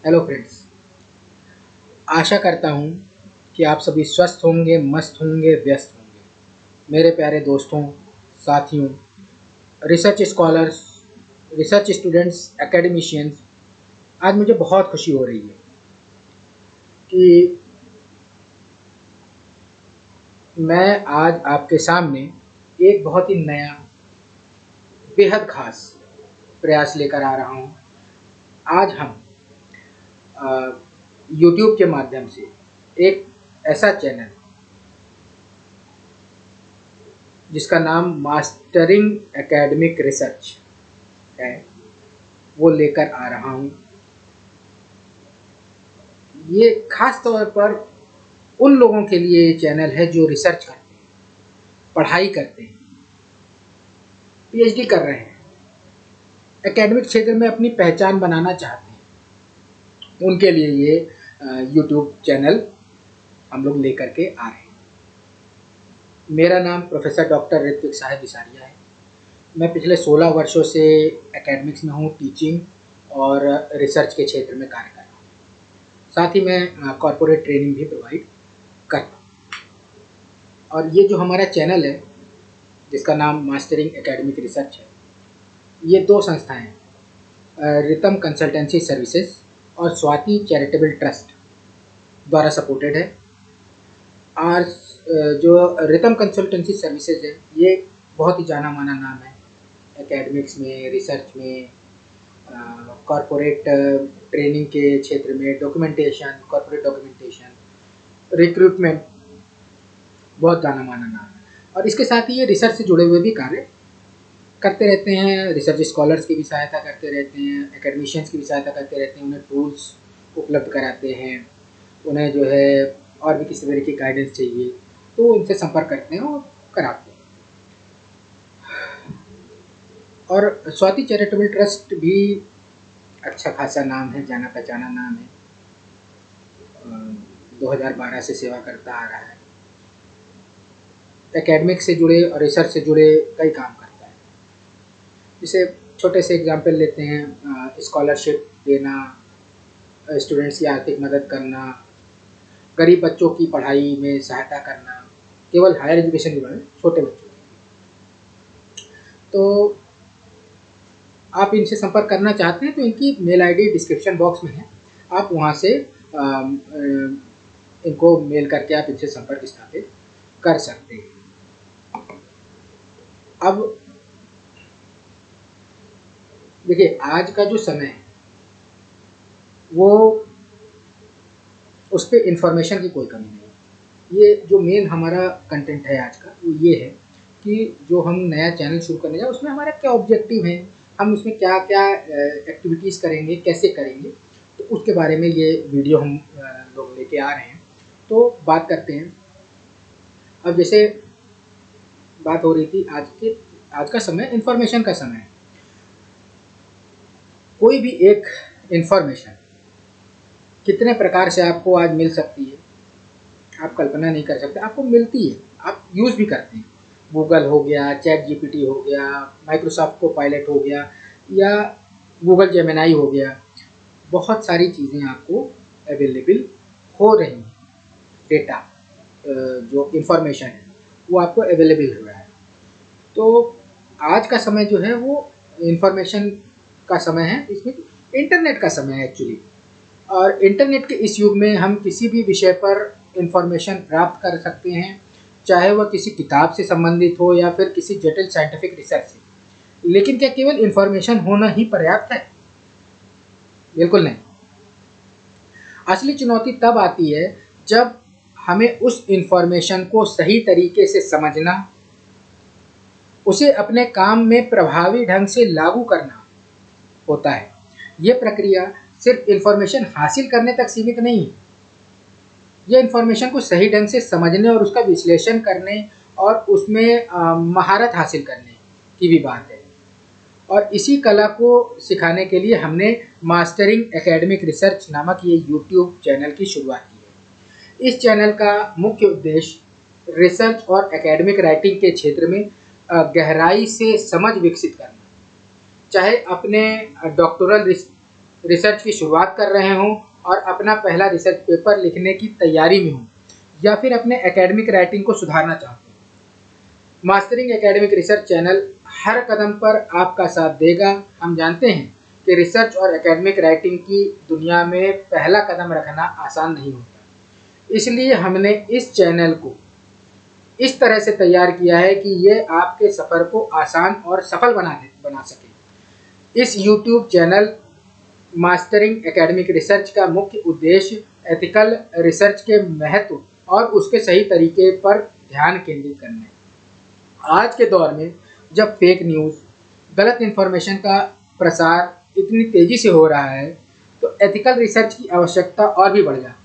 Hello friends. आशा करता हूँ कि आप सभी स्वस्थ होंगे, मस्त होंगे, व्यस्त होंगे। मेरे प्यारे दोस्तों, साथियों, research scholars, research students, academicians, आज मुझे बहुत खुशी हो रही है कि मैं आज आपके सामने एक बहुत ही नया, बेहद खास प्रयास लेकर आ रहा हूँ। आज हम यूट्यूब के माध्यम से एक ऐसा चैनल जिसका नाम मास्टरिंग एकेडमिक रिसर्च है, वो लेकर आ रहा हूँ। ये खास तौर पर उन लोगों के लिए ये चैनल है जो रिसर्च करते हैं, पढ़ाई करते हैं, पीएचडी कर रहे हैं, एकेडमिक क्षेत्र में अपनी पहचान बनाना चाहते हैं। उनके लिए ये यूट्यूब चैनल हम लोग लेकर के आ रहे हैं। मेरा नाम प्रोफेसर डॉक्टर ऋत्विक साहिब बिसारिया है। मैं पिछले 16 वर्षों से एकेडमिक्स में हूँ, टीचिंग और रिसर्च के क्षेत्र में कार्य कर रहा हूँ। साथ ही मैं कॉरपोरेट ट्रेनिंग भी प्रोवाइड करता हूँ। और ये जो हमारा चैनल है जिसका नाम मास्टरिंग एकेडमिक रिसर्च है, ये दो संस्थाएं हैं, रितम कंसल्टेंसी सर्विसेज और स्वाति चैरिटेबल ट्रस्ट द्वारा सपोर्टेड है। और जो रितम कंसल्टेंसी सर्विसेज है, ये बहुत ही जाना माना नाम है एकेडमिक्स में, रिसर्च में, कॉरपोरेट ट्रेनिंग के क्षेत्र में, डॉक्यूमेंटेशन, कॉरपोरेट डॉक्यूमेंटेशन, रिक्रूटमेंट, बहुत जाना माना नाम है। और इसके साथ ही ये रिसर्च से जुड़े हुए भी कार्य करते रहते हैं। रिसर्च स्कॉलर्स की भी सहायता करते रहते हैं, एकेडमिशियंस की भी सहायता करते रहते हैं, उन्हें टूल्स उपलब्ध कराते हैं। उन्हें जो है और भी किसी तरह की गाइडेंस चाहिए तो उनसे संपर्क करते हैं और कराते हैं। और स्वाति चैरिटेबल ट्रस्ट भी अच्छा खासा नाम है, जाना पहचाना नाम है। 2012 से सेवा करता आ रहा है, एकेडमिक से जुड़े और रिसर्च से जुड़े कई काम करता है। जैसे छोटे से एग्जाम्पल लेते हैं, स्कॉलरशिप देना, स्टूडेंट्स की आर्थिक मदद करना, गरीब बच्चों की पढ़ाई में सहायता करना, केवल हायर एजुकेशन के बारे में, छोटे बच्चों की। तो आप इनसे संपर्क करना चाहते हैं तो इनकी मेल आईडी डिस्क्रिप्शन बॉक्स में है, आप वहाँ से इनको मेल करके आप इनसे संपर्क स्थापित कर सकते हैं। अब देखिए, आज का जो समय है वो, उस पर इंफॉर्मेशन की कोई कमी नहीं है। ये जो मेन हमारा कंटेंट है आज का, वो ये है कि जो हम नया चैनल शुरू करने जाए उसमें हमारा क्या ऑब्जेक्टिव है, हम उसमें क्या क्या एक्टिविटीज़ करेंगे, कैसे करेंगे, तो उसके बारे में ये वीडियो हम लोग लेके आ रहे हैं। तो बात करते हैं। अब जैसे बात हो रही थी, आज का समय इंफॉर्मेशन का समय है। कोई भी एक इंफॉर्मेशन कितने प्रकार से आपको आज मिल सकती है, आप कल्पना नहीं कर सकते। आपको मिलती है, आप यूज़ भी करते हैं। गूगल हो गया, चैट जीपीटी हो गया, माइक्रोसॉफ्ट को पायलट हो गया, या गूगल जेमिनाई हो गया, बहुत सारी चीज़ें आपको अवेलेबल हो रही हैं। डेटा, जो इंफॉर्मेशन है वो आपको अवेलेबल हो रहा है। तो आज का समय जो है वो इंफॉर्मेशन का समय है, इसमें इंटरनेट का समय है एक्चुअली। और इंटरनेट के इस युग में हम किसी भी विषय पर इंफॉर्मेशन प्राप्त कर सकते हैं, चाहे वह किसी किताब से संबंधित हो या फिर किसी जटिल साइंटिफिक रिसर्च से। लेकिन क्या केवल इंफॉर्मेशन होना ही पर्याप्त है? बिल्कुल नहीं। असली चुनौती तब आती है जब हमें उस इंफॉर्मेशन को सही तरीके से समझना, उसे अपने काम में प्रभावी ढंग से लागू करना होता है। ये प्रक्रिया सिर्फ इंफॉर्मेशन हासिल करने तक सीमित नहीं है, ये इंफॉर्मेशन को सही ढंग से समझने और उसका विश्लेषण करने और उसमें महारत हासिल करने की भी बात है। और इसी कला को सिखाने के लिए हमने मास्टरिंग एकेडमिक रिसर्च नामक ये यूट्यूब चैनल की शुरुआत की है। इस चैनल का मुख्य उद्देश्य रिसर्च और एकेडमिक राइटिंग के क्षेत्र में गहराई से समझ विकसित करना, चाहे अपने डॉक्टोरल रिसर्च की शुरुआत कर रहे हों और अपना पहला रिसर्च पेपर लिखने की तैयारी में हों, या फिर अपने एकेडमिक राइटिंग को सुधारना चाहते हैं। मास्टरिंग एकेडमिक रिसर्च चैनल हर कदम पर आपका साथ देगा। हम जानते हैं कि रिसर्च और एकेडमिक राइटिंग की दुनिया में पहला कदम रखना आसान नहीं होता, इसलिए हमने इस चैनल को इस तरह से तैयार किया है कि ये आपके सफ़र को आसान और सफल बना सके। इस YouTube channel mastering academic research का मुख्य उद्देश्य एथिकल रिसर्च के महत्व और उसके सही तरीके पर ध्यान केंद्रित करना है। आज के दौर में जब फेक न्यूज़, गलत इन्फॉर्मेशन का प्रसार इतनी तेज़ी से हो रहा है, तो एथिकल रिसर्च की आवश्यकता और भी बढ़ जाती है।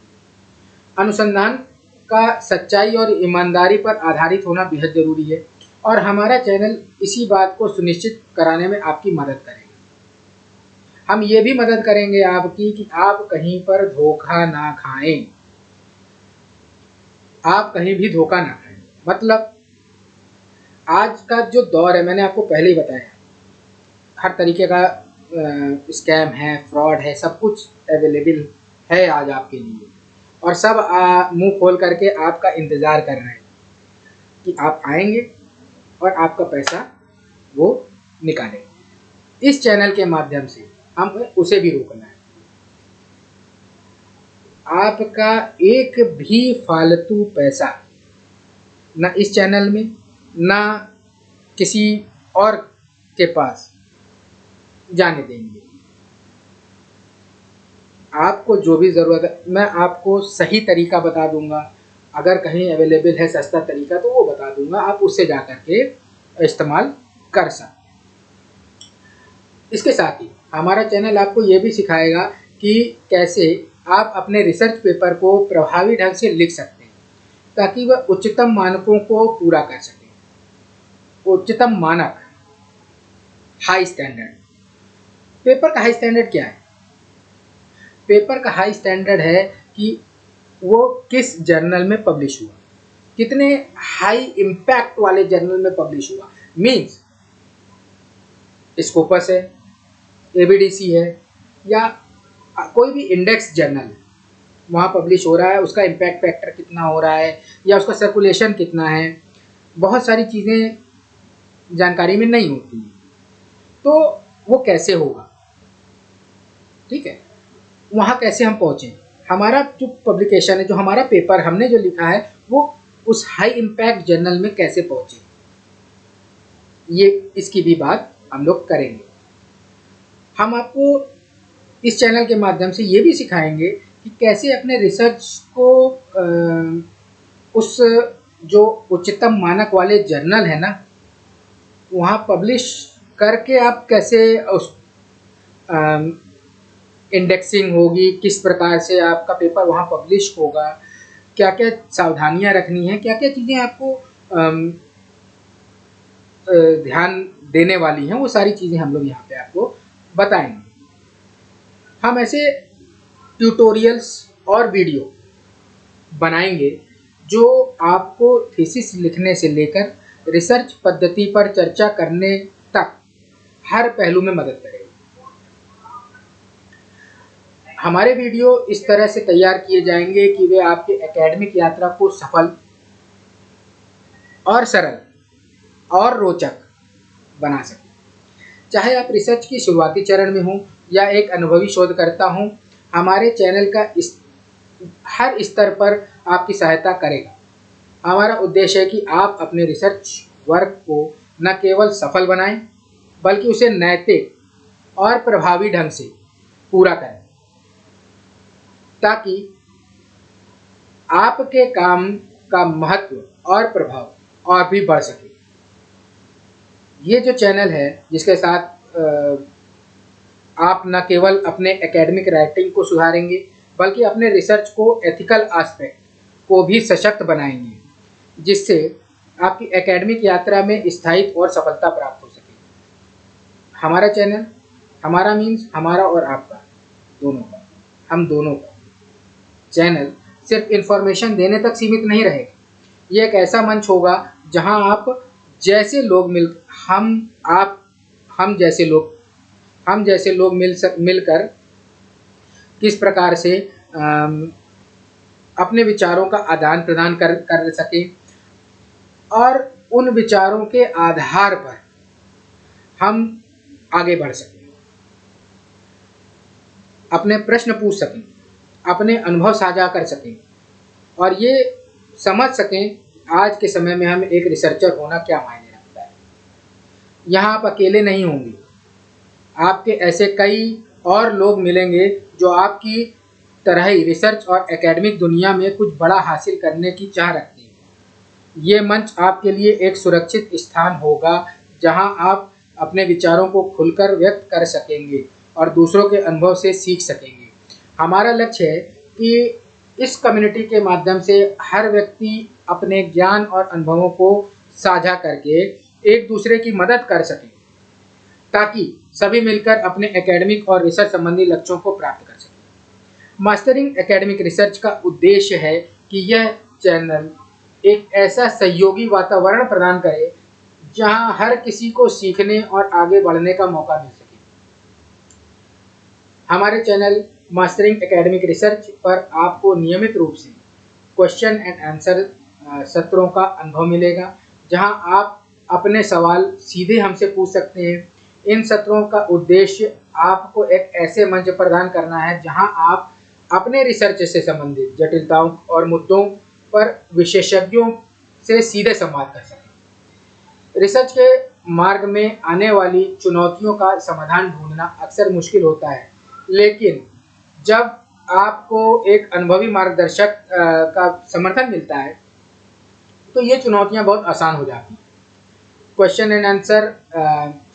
अनुसंधान का सच्चाई और ईमानदारी पर आधारित होना बेहद ज़रूरी है, और हमारा चैनल इसी बात को सुनिश्चित कराने में आपकी मदद करेगा। हम ये भी मदद करेंगे आपकी कि आप कहीं पर धोखा ना खाएं। आप कहीं भी धोखा ना खाएं, मतलब आज का जो दौर है, मैंने आपको पहले ही बताया, हर तरीके का स्कैम है, फ्रॉड है, सब कुछ अवेलेबल है आज आपके लिए, और सब मुंह खोल करके आपका इंतज़ार कर रहे हैं कि आप आएंगे और आपका पैसा वो निकालेंगे। इस चैनल के माध्यम से हमें उसे भी रोकना है। आपका एक भी फालतू पैसा ना इस चैनल में, ना किसी और के पास जाने देंगे। आपको जो भी ज़रूरत है, मैं आपको सही तरीका बता दूंगा। अगर कहीं अवेलेबल है सस्ता तरीका तो वो बता दूंगा, आप उससे जा कर के इस्तेमाल कर सकते। इसके साथ ही हमारा चैनल आपको ये भी सिखाएगा कि कैसे आप अपने रिसर्च पेपर को प्रभावी ढंग से लिख सकते हैं, ताकि वह उच्चतम मानकों को पूरा कर सकें। उच्चतम मानक, हाई स्टैंडर्ड। पेपर का हाई स्टैंडर्ड क्या है? पेपर का हाई स्टैंडर्ड है कि वो किस जर्नल में पब्लिश हुआ, कितने हाई इम्पैक्ट वाले जर्नल में पब्लिश हुआ। मीन्स स्कोपस है, एबीडीसी है, या कोई भी इंडेक्स जर्नल है, वहाँ पब्लिश हो रहा है, उसका इम्पैक्ट फैक्टर कितना हो रहा है, या उसका सर्कुलेशन कितना है। बहुत सारी चीज़ें जानकारी में नहीं होती, तो वो कैसे होगा, ठीक है, वहाँ कैसे हम पहुँचें। हमारा जो पब्लिकेशन है, जो हमारा पेपर हमने जो लिखा है, वो उस हाई इम्पैक्ट जर्नल में कैसे पहुँचे, ये इसकी भी बात हम लोग करेंगे। हम आपको इस चैनल के माध्यम से ये भी सिखाएंगे कि कैसे अपने रिसर्च को उस जो उच्चतम मानक वाले जर्नल है ना, वहाँ पब्लिश करके आप कैसे उस इंडेक्सिंग होगी, किस प्रकार से आपका पेपर वहाँ पब्लिश होगा, क्या क्या सावधानियाँ रखनी है, क्या क्या चीज़ें आपको ध्यान देने वाली हैं, वो सारी चीज़ें हम लोग यहाँ पे आपको बताएंगे। हम ऐसे ट्यूटोरियल्स और वीडियो बनाएंगे जो आपको थीसिस लिखने से लेकर रिसर्च पद्धति पर चर्चा करने तक हर पहलू में मदद करेगा। हमारे वीडियो इस तरह से तैयार किए जाएंगे कि वे आपके एकेडमिक यात्रा को सफल और सरल और रोचक बना सकें। चाहे आप रिसर्च की शुरुआती चरण में हों या एक अनुभवी शोधकर्ता हों, हमारे चैनल का हर स्तर पर आपकी सहायता करेगा। हमारा उद्देश्य है कि आप अपने रिसर्च वर्क को न केवल सफल बनाएं, बल्कि उसे नैतिक और प्रभावी ढंग से पूरा करें, ताकि आपके काम का महत्व और प्रभाव और भी बढ़ सके। ये जो चैनल है, जिसके साथ आप न केवल अपने एकेडमिक राइटिंग को सुधारेंगे, बल्कि अपने रिसर्च को एथिकल एस्पेक्ट को भी सशक्त बनाएंगे, जिससे आपकी एकेडमिक यात्रा में स्थायित्व और सफलता प्राप्त हो सके। हमारा चैनल, हमारा मीन्स हमारा और आपका दोनों का, हम दोनों का चैनल सिर्फ इन्फॉर्मेशन देने तक सीमित नहीं रहेगा। ये एक ऐसा मंच होगा जहां आप जैसे लोग हम जैसे लोग मिलकर किस प्रकार से अपने विचारों का आदान प्रदान कर सकें और उन विचारों के आधार पर हम आगे बढ़ सकें, अपने प्रश्न पूछ सकें, अपने अनुभव साझा कर सकें और ये समझ सकें आज के समय में हम एक रिसर्चर होना क्या मायने रखता है। यहाँ आप अकेले नहीं होंगे, आपके ऐसे कई और लोग मिलेंगे जो आपकी तरह ही रिसर्च और एकेडमिक दुनिया में कुछ बड़ा हासिल करने की चाह रखते हैं। ये मंच आपके लिए एक सुरक्षित स्थान होगा जहां आप अपने विचारों को खुलकर व्यक्त कर सकेंगे और दूसरों के अनुभव से सीख सकेंगे। हमारा लक्ष्य है कि इस कम्युनिटी के माध्यम से हर व्यक्ति अपने ज्ञान और अनुभवों को साझा करके एक दूसरे की मदद कर सके ताकि सभी मिलकर अपने एकेडमिक और रिसर्च संबंधी लक्ष्यों को प्राप्त कर सकें। मास्टरिंग एकेडमिक रिसर्च का उद्देश्य है कि यह चैनल एक ऐसा सहयोगी वातावरण प्रदान करे जहां हर किसी को सीखने और आगे बढ़ने का मौका मिल सके। हमारे चैनल मास्टरिंग एकेडमिक रिसर्च पर आपको नियमित रूप से क्वेश्चन एंड आंसर सत्रों का अनुभव मिलेगा जहां आप अपने सवाल सीधे हमसे पूछ सकते हैं। इन सत्रों का उद्देश्य आपको एक ऐसे मंच प्रदान करना है जहां आप अपने रिसर्च से संबंधित जटिलताओं और मुद्दों पर विशेषज्ञों से सीधे संवाद कर सकें। रिसर्च के मार्ग में आने वाली चुनौतियों का समाधान ढूंढना अक्सर मुश्किल होता है, लेकिन जब आपको एक अनुभवी मार्गदर्शक का समर्थन मिलता है तो ये चुनौतियां बहुत आसान हो जाती हैं। क्वेश्चन एंड आंसर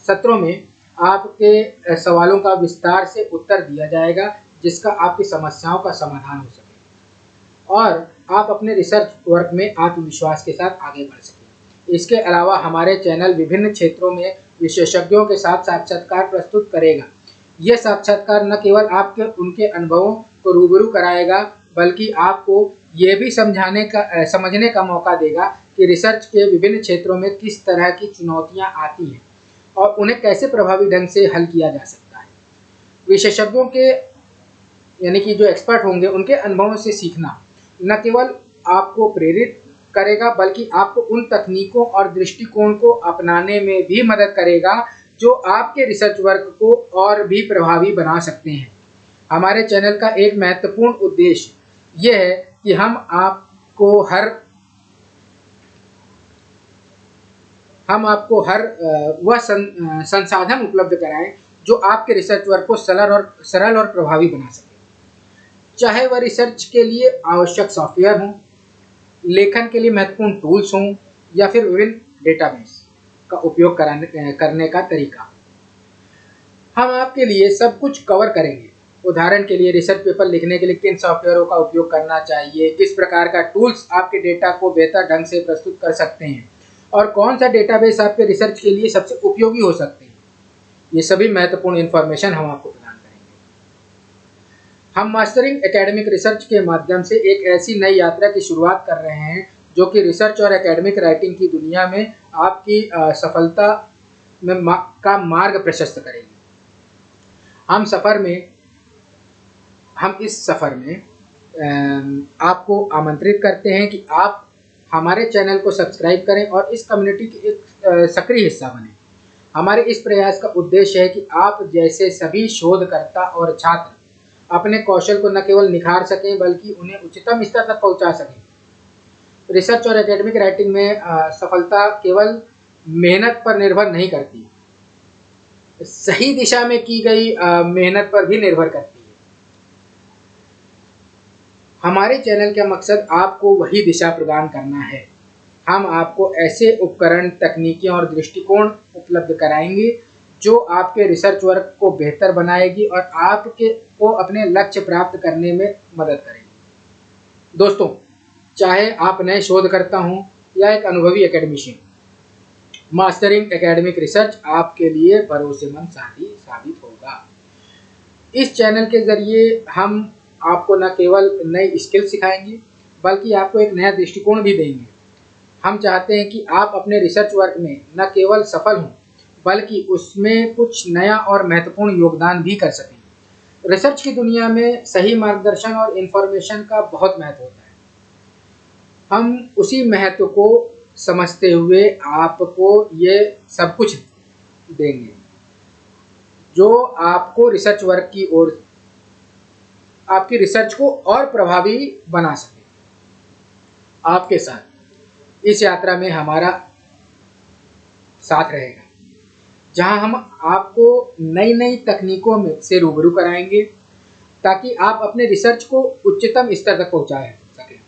सत्रों में आपके सवालों का विस्तार से उत्तर दिया जाएगा जिसका आपकी समस्याओं का समाधान हो सके और आप अपने रिसर्च वर्क में आत्मविश्वास के साथ आगे बढ़ सकें। इसके अलावा हमारे चैनल विभिन्न क्षेत्रों में विशेषज्ञों के साथ साक्षात्कार प्रस्तुत करेगा। यह साक्षात्कार न केवल आपके उनके अनुभवों को रूबरू कराएगा बल्कि आपको ये भी समझने का मौका देगा कि रिसर्च के विभिन्न क्षेत्रों में किस तरह की चुनौतियां आती हैं और उन्हें कैसे प्रभावी ढंग से हल किया जा सकता है। विशेषज्ञों के यानी कि जो एक्सपर्ट होंगे उनके अनुभवों से सीखना न केवल आपको प्रेरित करेगा बल्कि आपको उन तकनीकों और दृष्टिकोण को अपनाने में भी मदद करेगा जो आपके रिसर्च वर्क को और भी प्रभावी बना सकते हैं। हमारे चैनल का एक महत्वपूर्ण उद्देश्य यह है कि हम आपको हर वह संसाधन उपलब्ध कराएं जो आपके रिसर्च वर्क को सरल और प्रभावी बना सके, चाहे वह रिसर्च के लिए आवश्यक सॉफ्टवेयर हों, लेखन के लिए महत्वपूर्ण टूल्स हों या फिर विभिन्न डेटाबेस का उपयोग करने का तरीका। हम आपके लिए सब कुछ कवर करेंगे। उदाहरण के लिए रिसर्च पेपर लिखने के लिए किन सॉफ्टवेयरों का उपयोग करना चाहिए, किस प्रकार का टूल्स आपके डेटा को बेहतर ढंग से प्रस्तुत कर सकते हैं और कौन सा डेटाबेस आपके रिसर्च के लिए सबसे उपयोगी हो सकते हैं। ये सभी महत्वपूर्ण इन्फॉर्मेशन हम आपको प्रदान करेंगे। हम मास्टरिंग एकेडमिक रिसर्च के माध्यम से एक ऐसी नई यात्रा की शुरुआत कर रहे हैं जो कि रिसर्च और एकेडमिक राइटिंग की दुनिया में आपकी सफलता का मार्ग प्रशस्त करेगी। हम इस सफ़र में आपको आमंत्रित करते हैं कि आप हमारे चैनल को सब्सक्राइब करें और इस कम्युनिटी के एक सक्रिय हिस्सा बनें। हमारे इस प्रयास का उद्देश्य है कि आप जैसे सभी शोधकर्ता और छात्र अपने कौशल को न केवल निखार सकें बल्कि उन्हें उच्चतम स्तर तक पहुंचा सकें। रिसर्च और एकेडमिक राइटिंग में सफलता केवल मेहनत पर निर्भर नहीं करती, सही दिशा में की गई मेहनत पर भी निर्भर करती है। हमारे चैनल का मकसद आपको वही दिशा प्रदान करना है। हम आपको ऐसे उपकरण, तकनीकें और दृष्टिकोण उपलब्ध कराएंगे जो आपके रिसर्च वर्क को बेहतर बनाएगी और आपके को अपने लक्ष्य प्राप्त करने में मदद करेगी। दोस्तों, चाहे आप नए शोधकर्ता हों या एक अनुभवी एकेडमिशियन, मास्टरिंग एकेडमिक रिसर्च आपके लिए भरोसेमंद साथी साबित होगा। इस चैनल के जरिए हम आपको न केवल नई स्किल सिखाएंगे बल्कि आपको एक नया दृष्टिकोण भी देंगे। हम चाहते हैं कि आप अपने रिसर्च वर्क में न केवल सफल हों बल्कि उसमें कुछ नया और महत्वपूर्ण योगदान भी कर सकें। रिसर्च की दुनिया में सही मार्गदर्शन और इन्फॉर्मेशन का बहुत महत्व होता है। हम उसी महत्व को समझते हुए आपको ये सब कुछ देंगे जो आपको रिसर्च वर्क की ओर आपकी रिसर्च को और प्रभावी बना सके। आपके साथ इस यात्रा में हमारा साथ रहेगा, जहां हम आपको नई नई तकनीकों में से रूबरू कराएंगे ताकि आप अपने रिसर्च को उच्चतम स्तर तक पहुंचा सकें।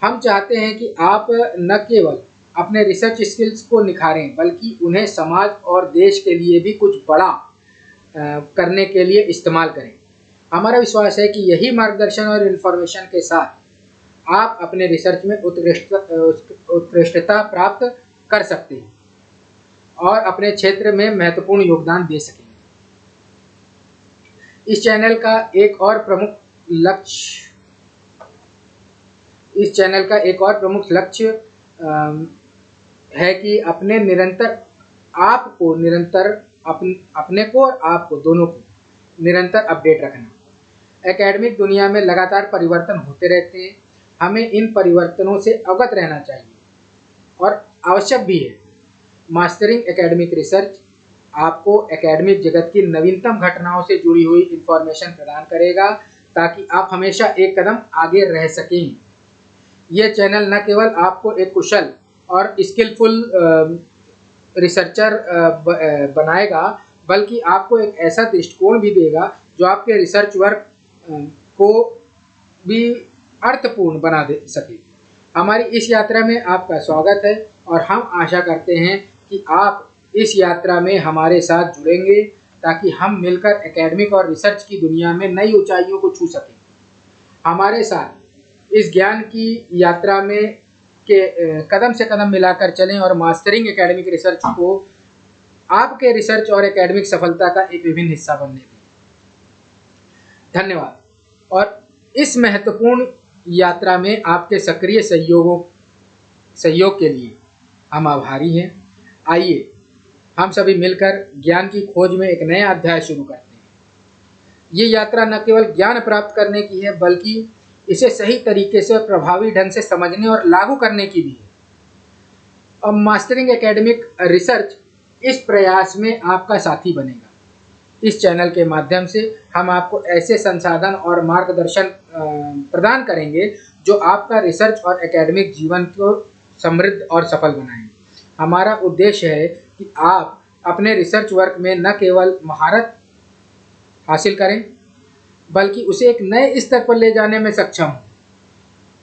हम चाहते हैं कि आप न केवल अपने रिसर्च स्किल्स को निखारें बल्कि उन्हें समाज और देश के लिए भी कुछ बड़ा करने के लिए इस्तेमाल करें। हमारा विश्वास है कि यही मार्गदर्शन और इन्फॉर्मेशन के साथ आप अपने रिसर्च में उत्कृष्टता प्राप्त कर सकते हैं और अपने क्षेत्र में महत्वपूर्ण योगदान दे सकेंगे। इस चैनल का एक और प्रमुख लक्ष्य है कि अपने को और आपको दोनों को निरंतर अपडेट रखना। एकेडमिक दुनिया में लगातार परिवर्तन होते रहते हैं, हमें इन परिवर्तनों से अवगत रहना चाहिए और आवश्यक भी है। मास्टरिंग एकेडमिक रिसर्च आपको एकेडमिक जगत की नवीनतम घटनाओं से जुड़ी हुई इंफॉर्मेशन प्रदान करेगा ताकि आप हमेशा एक कदम आगे रह सकें। यह चैनल न केवल आपको एक कुशल और स्किलफुल रिसर्चर बनाएगा बल्कि आपको एक ऐसा दृष्टिकोण भी देगा जो आपके रिसर्च वर्क को भी अर्थपूर्ण बना दे सके। हमारी इस यात्रा में आपका स्वागत है और हम आशा करते हैं कि आप इस यात्रा में हमारे साथ जुड़ेंगे ताकि हम मिलकर एकेडमिक और रिसर्च की दुनिया में नई ऊंचाइयों को छू सकें। हमारे साथ इस ज्ञान की यात्रा में कदम से कदम मिलाकर चलें और मास्टरिंग एकेडमिक रिसर्च को आपके रिसर्च और एकेडमिक सफलता का एक विभिन्न हिस्सा बनने दें। धन्यवाद और इस महत्वपूर्ण यात्रा में आपके सक्रिय सहयोग के लिए हम आभारी हैं। आइए हम सभी मिलकर ज्ञान की खोज में एक नया अध्याय शुरू करते हैं। ये यात्रा न केवल ज्ञान प्राप्त करने की है बल्कि इसे सही तरीके से और प्रभावी ढंग से समझने और लागू करने की भी है। अब मास्टरिंग एकेडमिक रिसर्च इस प्रयास में आपका साथी बनेगा। इस चैनल के माध्यम से हम आपको ऐसे संसाधन और मार्गदर्शन प्रदान करेंगे जो आपका रिसर्च और एकेडमिक जीवन को समृद्ध और सफल बनाएं। हमारा उद्देश्य है कि आप अपने रिसर्च वर्क में न केवल महारत हासिल करें बल्कि उसे एक नए स्तर पर ले जाने में सक्षम हों।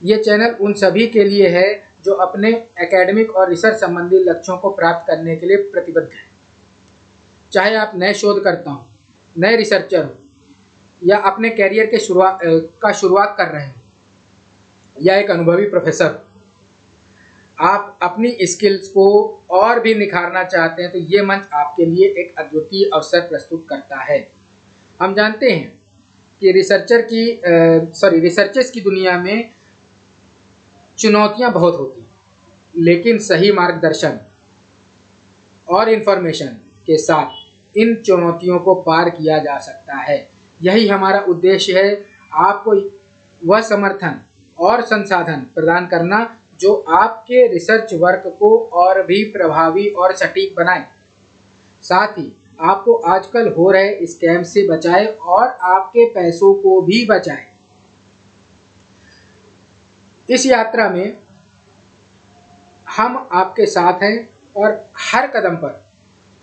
ये चैनल उन सभी के लिए है जो अपने एकेडमिक और रिसर्च संबंधी लक्ष्यों को प्राप्त करने के लिए प्रतिबद्ध हैं। चाहे आप नए शोधकर्ता हों, नए रिसर्चर हो या अपने कैरियर के शुरुआत कर रहे हैं या एक अनुभवी प्रोफेसर हो, आप अपनी स्किल्स को और भी निखारना चाहते हैं तो ये मंच आपके लिए एक अद्वितीय अवसर प्रस्तुत करता है। हम जानते हैं कि रिसर्चर्स की दुनिया में चुनौतियां बहुत होती हैं, लेकिन सही मार्गदर्शन और इन्फॉर्मेशन के साथ इन चुनौतियों को पार किया जा सकता है। यही हमारा उद्देश्य है, आपको वह समर्थन और संसाधन प्रदान करना जो आपके रिसर्च वर्क को और भी प्रभावी और सटीक बनाए, साथ ही आपको आजकल हो रहे स्कैम से बचाए और आपके पैसों को भी बचाए। इस यात्रा में हम आपके साथ हैं और हर कदम पर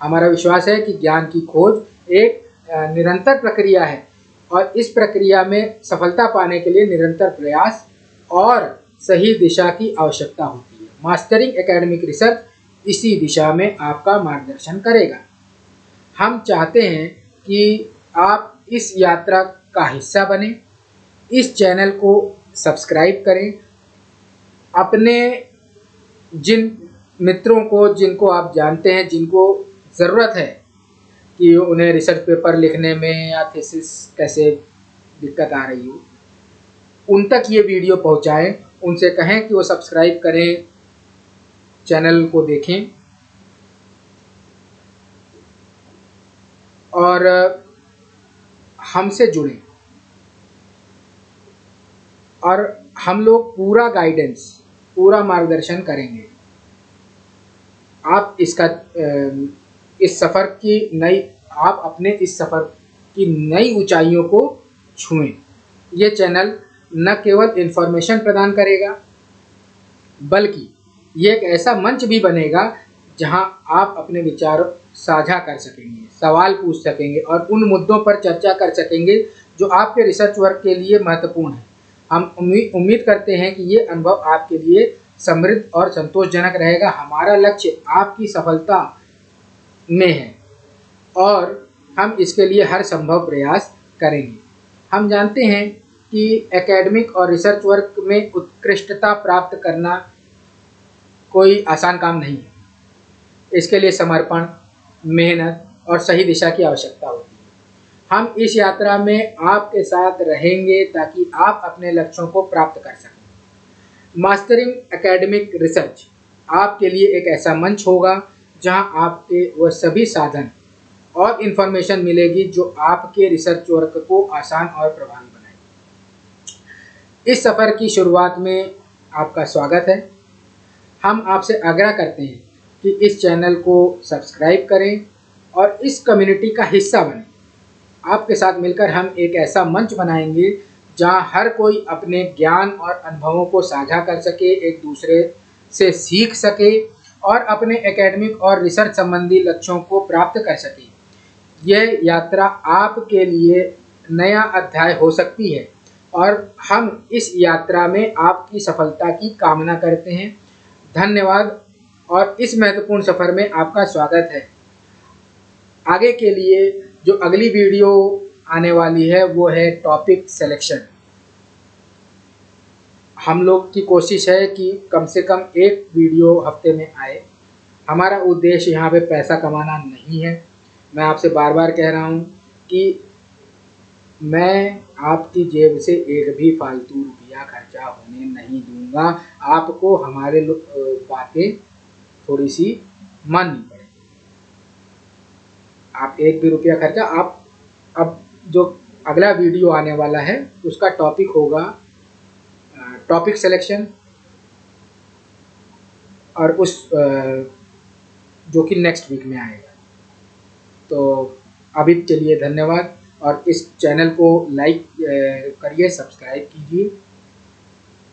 हमारा विश्वास है कि ज्ञान की खोज एक निरंतर प्रक्रिया है और इस प्रक्रिया में सफलता पाने के लिए निरंतर प्रयास और सही दिशा की आवश्यकता होती है। मास्टरिंग एकेडमिक रिसर्च इसी दिशा में आपका मार्गदर्शन करेगा। हम चाहते हैं कि आप इस यात्रा का हिस्सा बने। इस चैनल को सब्सक्राइब करें। अपने जिन मित्रों को, जिनको आप जानते हैं, जिनको ज़रूरत है कि उन्हें रिसर्च पेपर लिखने में या थीसिस कैसे दिक्कत आ रही हो, उन तक ये वीडियो पहुंचाएं। उनसे कहें कि वो सब्सक्राइब करें, चैनल को देखें और हमसे जुड़ें और हम लोग पूरा गाइडेंस, पूरा मार्गदर्शन करेंगे। आप इस सफ़र की आप अपने इस सफ़र की नई ऊंचाइयों को छुएं। ये चैनल न केवल इन्फॉर्मेशन प्रदान करेगा, बल्कि ये एक ऐसा मंच भी बनेगा जहां आप अपने विचार साझा कर सकेंगे, सवाल पूछ सकेंगे और उन मुद्दों पर चर्चा कर सकेंगे जो आपके रिसर्च वर्क के लिए महत्वपूर्ण है। हम उम्मीद करते हैं कि ये अनुभव आपके लिए समृद्ध और संतोषजनक रहेगा। हमारा लक्ष्य आपकी सफलता में है और हम इसके लिए हर संभव प्रयास करेंगे। हम जानते हैं कि एकेडमिक और रिसर्च वर्क में उत्कृष्टता प्राप्त करना कोई आसान काम नहीं है। इसके लिए समर्पण, मेहनत और सही दिशा की आवश्यकता होती है। हम इस यात्रा में आपके साथ रहेंगे ताकि आप अपने लक्ष्यों को प्राप्त कर सकें। मास्टरिंग एकेडमिक रिसर्च आपके लिए एक ऐसा मंच होगा जहां आपके वह सभी साधन और इन्फॉर्मेशन मिलेगी जो आपके रिसर्च वर्क को आसान और प्रभावी बनाएगी। इस सफ़र की शुरुआत में आपका स्वागत है। हम आपसे आग्रह करते हैं कि इस चैनल को सब्सक्राइब करें और इस कम्युनिटी का हिस्सा बनें। आपके साथ मिलकर हम एक ऐसा मंच बनाएंगे जहां हर कोई अपने ज्ञान और अनुभवों को साझा कर सके, एक दूसरे से सीख सके और अपने एकेडमिक और रिसर्च संबंधी लक्ष्यों को प्राप्त कर सके। यह यात्रा आपके लिए नया अध्याय हो सकती है और हम इस यात्रा में आपकी सफलता की कामना करते हैं। धन्यवाद और इस महत्वपूर्ण सफ़र में आपका स्वागत है। आगे के लिए जो अगली वीडियो आने वाली है वो है टॉपिक सिलेक्शन। हम लोग की कोशिश है कि कम से कम एक वीडियो हफ्ते में आए। हमारा उद्देश्य यहाँ पे पैसा कमाना नहीं है। मैं आपसे बार बार कह रहा हूँ कि मैं आपकी जेब से एक भी फालतू रुपया खर्चा होने नहीं दूंगा। आपको हमारे बातें थोड़ी सी माननी पड़ेगी। आप एक भी रुपया खर्चा अब जो अगला वीडियो आने वाला है उसका टॉपिक होगा टॉपिक सिलेक्शन और उस जो कि नेक्स्ट वीक में आएगा। तो अभी चलिए धन्यवाद और इस चैनल को लाइक करिए, सब्सक्राइब कीजिए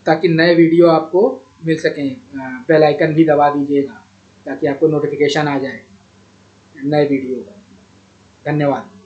ताकि नए वीडियो आपको मिल सकें। बेल आइकन भी दबा दीजिएगा ताकि आपको नोटिफिकेशन आ जाए नए वीडियो का। धन्यवाद।